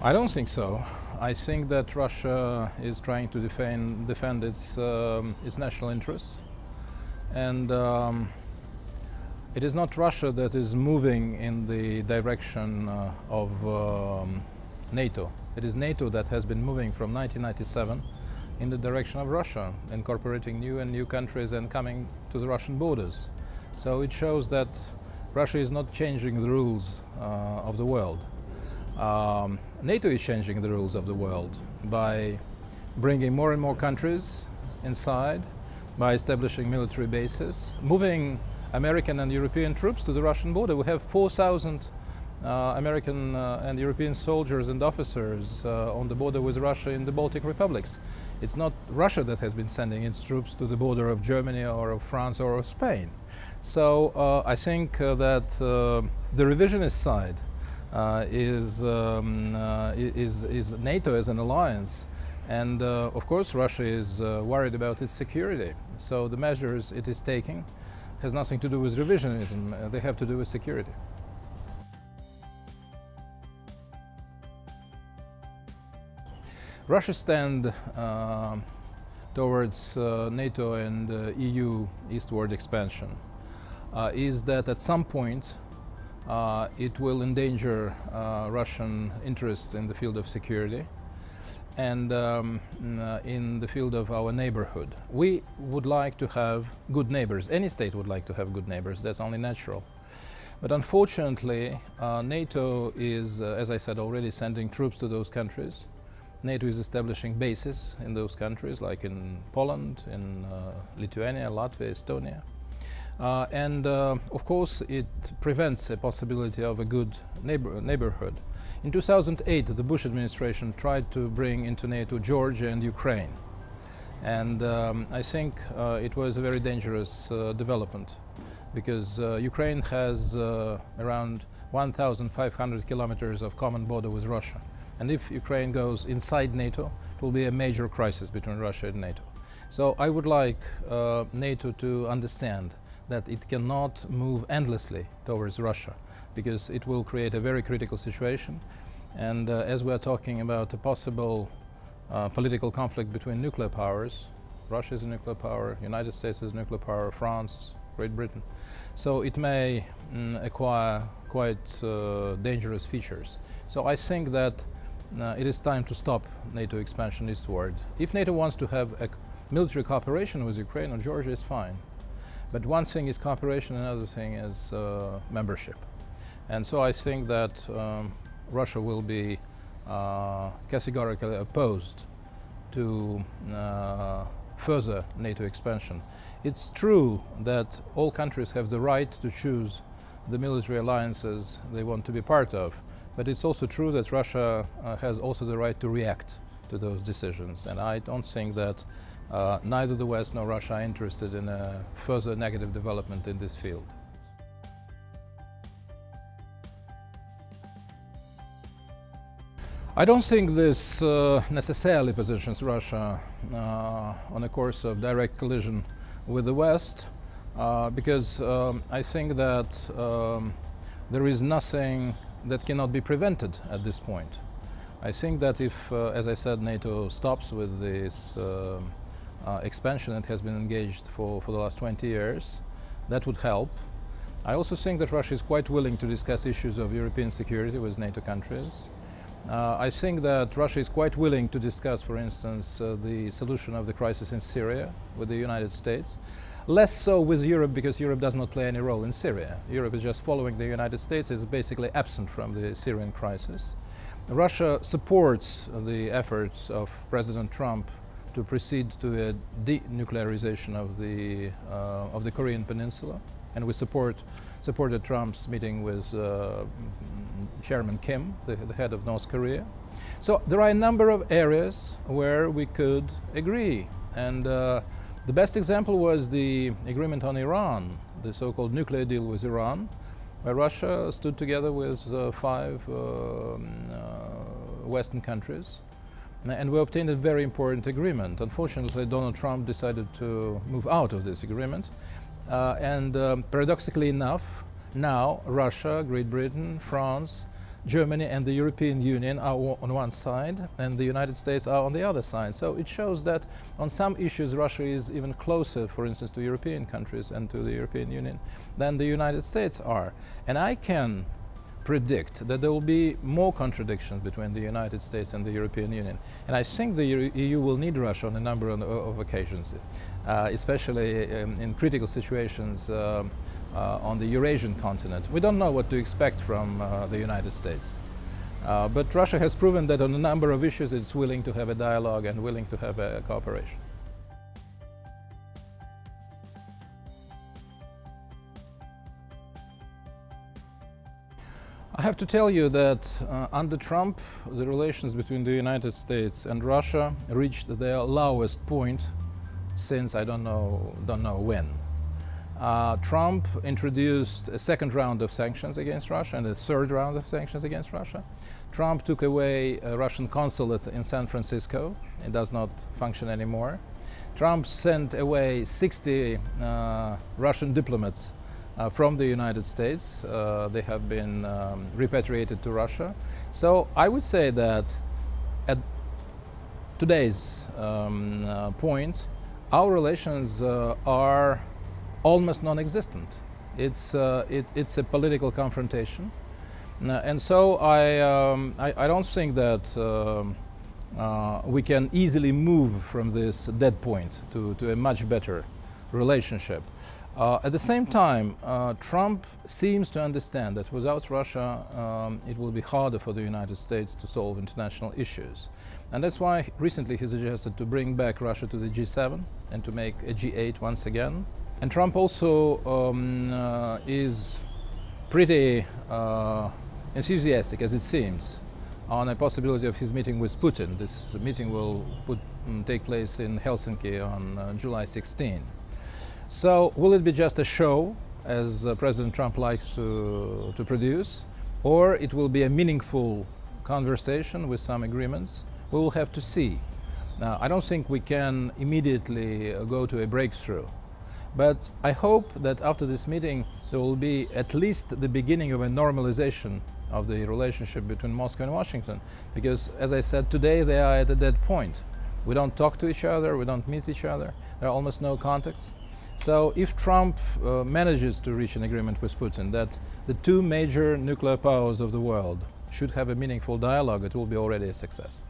I don't think so. I think that Russia is trying to defend its national interests, and it is not Russia that is moving in the direction of NATO. It is NATO that has been moving from 1997 in the direction of Russia, incorporating new countries and coming to the Russian borders. So it shows that Russia is not changing the rules of the world. NATO is changing the rules of the world by bringing more and more countries inside, by establishing military bases, moving American and European troops to the Russian border. We have 4,000 American and European soldiers and officers on the border with Russia in the Baltic republics. It's not Russia that has been sending its troops to the border of Germany or of France or of Spain. So I think that the revisionist side is NATO as an alliance, and of course Russia is worried about its security. So the measures it is taking has nothing to do with revisionism, they have to do with security. Russia's stand towards NATO and EU eastward expansion is that at some point it will endanger Russian interests in the field of security and in the field of our neighborhood. We would like to have good neighbors. Any state would like to have good neighbors. That's only natural. But unfortunately, NATO is, as I said already, sending troops to those countries. NATO is establishing bases in those countries, like in Poland, in Lithuania, Latvia, Estonia. Of course, it prevents a possibility of a good neighborhood. In 2008, the Bush administration tried to bring into NATO Georgia and Ukraine. And I think it was a very dangerous development, because Ukraine has around 1,500 kilometers of common border with Russia. And if Ukraine goes inside NATO, it will be a major crisis between Russia and NATO. So I would like NATO to understand that it cannot move endlessly towards Russia, because it will create a very critical situation. And as we are talking about a possible political conflict between nuclear powers, Russia is a nuclear power, United States is a nuclear power, France, Great Britain. So it may acquire quite dangerous features. So I think that it is time to stop NATO expansion eastward. If NATO wants to have a military cooperation with Ukraine or Georgia, it's fine. But one thing is cooperation, another thing is membership. And so I think that Russia will be categorically opposed to further NATO expansion. It's true that all countries have the right to choose the military alliances they want to be part of, but it's also true that Russia has also the right to react to those decisions. And I don't think that neither the West nor Russia are interested in a further negative development in this field. I don't think this necessarily positions Russia on a course of direct collision with the West, because I think that there is nothing that cannot be prevented at this point. I think that if, as I said, NATO stops with this expansion that has been engaged for the last 20 years, that would help. I also think that Russia is quite willing to discuss issues of European security with NATO countries. I think that Russia is quite willing to discuss, for instance, the solution of the crisis in Syria with the United States. Less so with Europe, because Europe does not play any role in Syria. Europe is just following the United States, is basically absent from the Syrian crisis. Russia supports the efforts of President Trump to proceed to a denuclearization of the Korean Peninsula, and we supported Trump's meeting with Chairman Kim, the head of North Korea. So there are a number of areas where we could agree, and the best example was the agreement on Iran, the so-called nuclear deal with Iran, where Russia stood together with 5 Western countries, and we obtained a very important agreement. Unfortunately, Donald Trump decided to move out of this agreement, and paradoxically enough, now Russia, Great Britain, France, Germany and the European Union are on one side and the United States are on the other side. So it shows that on some issues Russia is even closer, for instance, to European countries and to the European Union than the United States are. And I can predict that there will be more contradictions between the United States and the European Union. And I think the EU will need Russia on a number of occasions, especially in critical situations on the Eurasian continent. We don't know what to expect from the United States. But Russia has proven that on a number of issues it's willing to have a dialogue and willing to have a cooperation. I have to tell you that under Trump, the relations between the United States and Russia reached their lowest point since I don't know when. Trump introduced a second round of sanctions against Russia and a third round of sanctions against Russia. Trump took away a Russian consulate in San Francisco. It does not function anymore. Trump sent away 60 Russian diplomats from the United States. They have been repatriated to Russia. So I would say that at today's point, our relations are almost non-existent. It's a political confrontation, and so I don't think that we can easily move from this dead point to a much better relationship. At the same time, Trump seems to understand that without Russia it will be harder for the United States to solve international issues. And that's why recently he suggested to bring back Russia to the G7 and to make a G8 once again. And Trump also is pretty enthusiastic, as it seems, on a possibility of his meeting with Putin. This meeting will take place in Helsinki on July 16. So will it be just a show, as President Trump likes to produce, or it will be a meaningful conversation with some agreements? We will have to see. Now, I don't think we can immediately go to a breakthrough, but I hope that after this meeting there will be at least the beginning of a normalization of the relationship between Moscow and Washington, because, as I said, today they are at a dead point. We don't talk to each other, we don't meet each other, there are almost no contacts. So if Trump manages to reach an agreement with Putin that the two major nuclear powers of the world should have a meaningful dialogue, it will be already a success.